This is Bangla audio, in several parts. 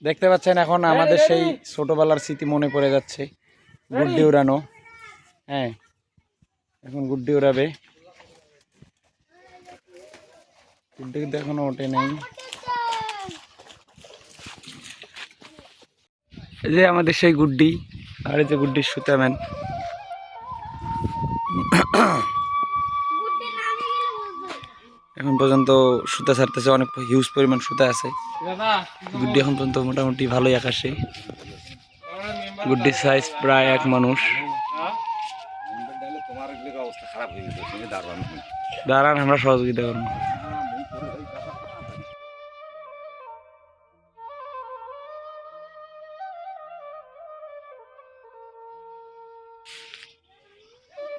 দেখতে পাচ্ছেন এখন আমাদের সেই ছোটবেলার স্মৃতি মনে পড়ে যাচ্ছে। গুড্ডি উড়ানো, হ্যাঁ এখন গুড্ডি উড়াবে। গুড্ডি কিন্তু এখনো ওঠে নাই। এই যে আমাদের সেই গুড্ডি, আর এই যে গুড্ডির সুতাম্যান। এখন পর্যন্ত সুতা ছাড়তেছে, অনেক হিউজ পরিমাণ সুতা আছে। গুড্ডি এখন পর্যন্ত মোটামুটি ভালোই আকাশে। গুড্ডির সাইজ প্রায় এক মানুষ। দাঁড়ান, আমরা সহযোগিতা করবো।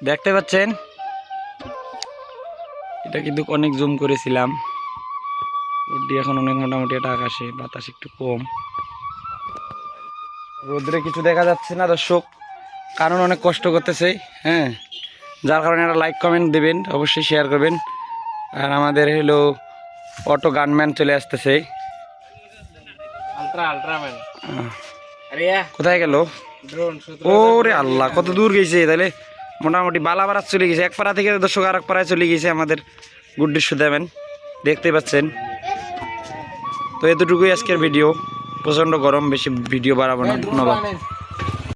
দেখতে পাচ্ছেন, এটা কিন্তু অনেক জুম করেছিলাম। গুড্ডি এখন অনেক মোটামুটি এটা আকাশে, বাতাস একটু কম, রোদ্রে কিছু দেখা যাচ্ছে না দর্শক, কারণ অনেক কষ্ট করতেছে। হ্যাঁ, যার কারণে একটা লাইক কমেন্ট দেবেন, অবশ্যই শেয়ার করবেন। আর আমাদের হলো অটো গানম্যান চলে আসতেছে। কোথায় গেল? ওরে আল্লাহ, কত দূর গেছে! তাহলে মোটামুটি বালাপাড়া চলে গেছে, এক পাড়া থেকে দর্শক আর এক পাড়ায় চলে গেছে আমাদের গুড্ডির সুতাম্যান, দেখতে পাচ্ছেন। তো এতটুকুই আজকের ভিডিও। প্রচণ্ড গরম, বেশি ভিডিও বাড়াবো না। ধন্যবাদ।